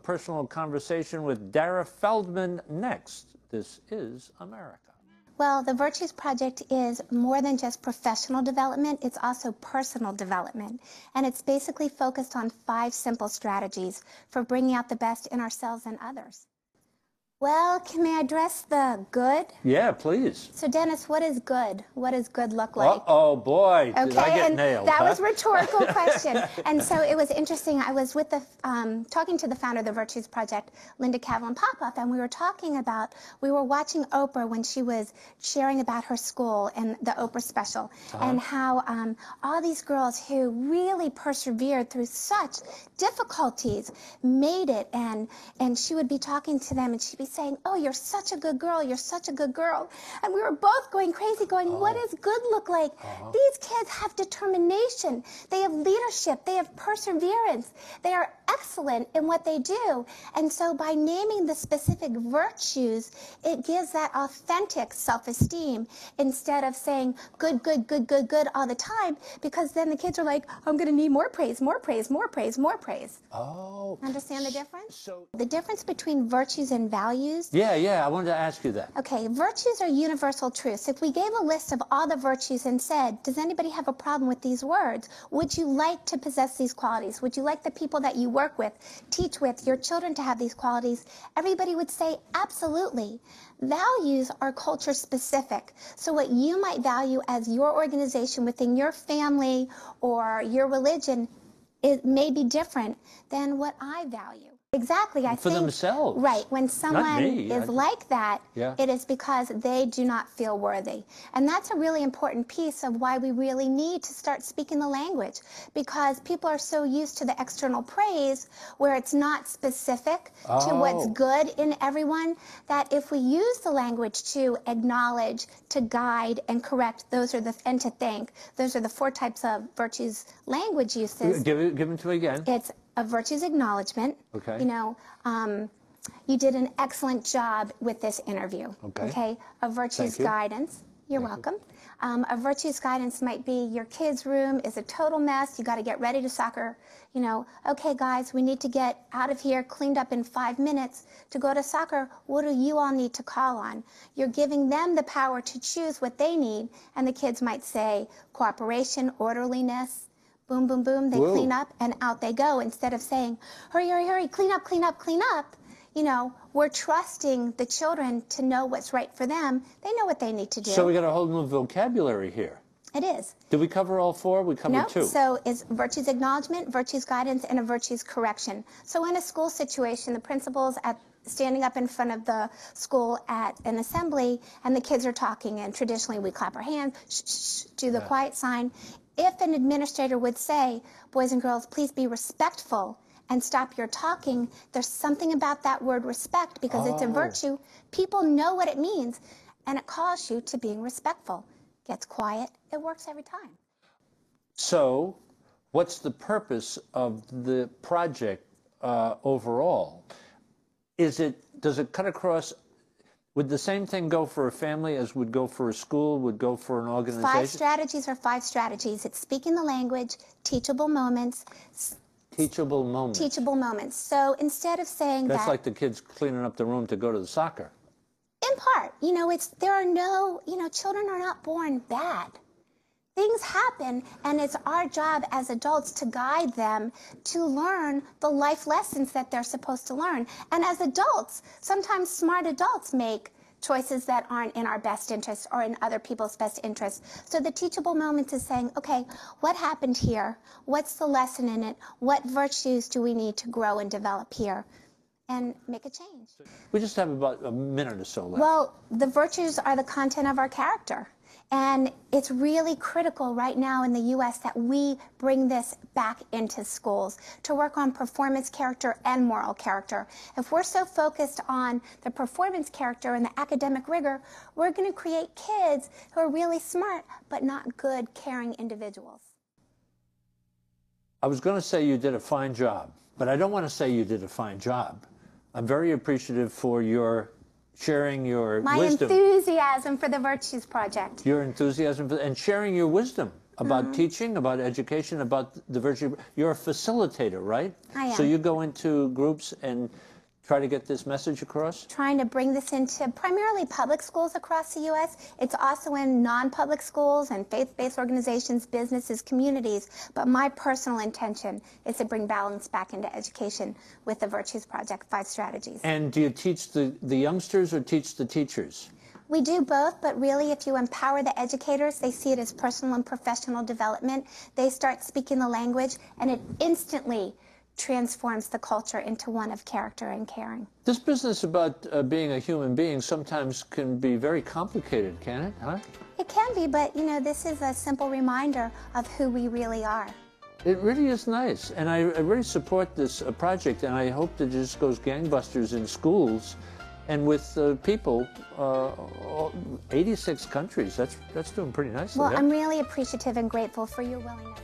personal conversation with Dara Feldman next. This is America. Well, the Virtues Project is more than just professional development, it's also personal development. And it's basically focused on 5 simple strategies for bringing out the best in ourselves and others. Well, can I address the good? Yeah, please. So, Dennis, what is good? What does good look like? Oh boy, okay, did I get and nailed, that huh? was a rhetorical question. And so it was interesting. I was with the talking to the founder of the Virtues Project, Linda Cavillon Popoff, and we were watching Oprah when she was sharing about her school and the Oprah special, and how all these girls who really persevered through such difficulties made it, and she would be talking to them, and she'd be saying, "Oh, you're such a good girl, you're such a good girl." And we were both going crazy, going, what does good look like? These kids have determination, they have leadership, they have perseverance, they are excellent in what they do. And so by naming the specific virtues, it gives that authentic self-esteem instead of saying good, good, good, good, good all the time, because then the kids are like, I'm going to need more praise, more praise, more praise, more praise. Oh. Understand the difference? So the difference between virtues and values. Yeah, I wanted to ask you that. Okay, virtues are universal truths. If we gave a list of all the virtues and said, does anybody have a problem with these words? Would you like to possess these qualities? Would you like the people that you work with, teach with, your children to have these qualities? Everybody would say, absolutely. Values are culture specific. So what you might value as your organization within your family or your religion, it may be different than what I value. Exactly, I think. For themselves. Right, when someone is like that, it is because they do not feel worthy. And that's a really important piece of why we really need to start speaking the language, because people are so used to the external praise where it's not specific to what's good in everyone, that if we use the language to acknowledge, to guide and correct, and to thank, those are the 4 types of virtues language uses. Give them to me again. It's a virtues acknowledgement. Okay. You know, you did an excellent job with this interview. Okay. A virtues guidance. You're welcome. A virtues guidance might be your kid's room is a total mess. You got to get ready to soccer. You know, okay, guys, we need to get out of here cleaned up in 5 minutes to go to soccer. What do you all need to call on? You're giving them the power to choose what they need, and the kids might say cooperation, orderliness. Boom, boom, boom, they clean up and out they go, instead of saying, hurry, hurry, hurry, clean up, clean up, clean up. You know, we're trusting the children to know what's right for them. They know what they need to do. So we got a whole new vocabulary here. It is. Did we cover all 4? We covered 2. So it's virtues acknowledgement, virtues guidance, and a virtues correction. So in a school situation, the principal's standing up in front of the school at an assembly, and the kids are talking, and traditionally we clap our hands, shh, shh, do the quiet sign. If an administrator would say, boys and girls, please be respectful and stop your talking, there's something about that word respect, because it's a virtue. People know what it means, and it calls you to being respectful. Gets quiet, it works every time. So what's the purpose of the project overall? Does it cut across? Would the same thing go for a family as would go for a school, would go for an organization? 5 strategies are 5 strategies. It's speaking the language, teachable moments. Teachable moments. Teachable moments. So instead of saying That's like the kids cleaning up the room to go to the soccer. In part. You know, children are not born bad. Things happen, and it's our job as adults to guide them to learn the life lessons that they're supposed to learn. And as adults, sometimes smart adults make choices that aren't in our best interest or in other people's best interest. So the teachable moment is saying, okay, what happened here? What's the lesson in it? What virtues do we need to grow and develop here? And make a change. We just have about a minute or so left. Well, the virtues are the content of our character. And it's really critical right now in the U.S. that we bring this back into schools to work on performance character and moral character. If we're so focused on the performance character and the academic rigor, we're going to create kids who are really smart but not good, caring individuals. I was going to say you did a fine job, but I don't want to say you did a fine job. I'm very appreciative for your sharing your wisdom. My enthusiasm for the Virtues Project. Your enthusiasm and sharing your wisdom About teaching, about education, about the virtue. You're a facilitator, right? I am. So you go into groups and try to get this message across? Trying to bring this into primarily public schools across the U.S. It's also in non-public schools and faith-based organizations, businesses, communities. But my personal intention is to bring balance back into education with the Virtues Project 5 strategies. And do you teach the youngsters or teach the teachers? We do both, but really if you empower the educators, they see it as personal and professional development. They start speaking the language, and it instantly transforms the culture into one of character and caring. This business about being a human being sometimes can be very complicated, can it? Huh? It can be, but you know, this is a simple reminder of who we really are. It really is nice, and I really support this project, and I hope that it just goes gangbusters in schools and with people, 86 countries. That's doing pretty nicely. Well, yeah? I'm really appreciative and grateful for your willingness.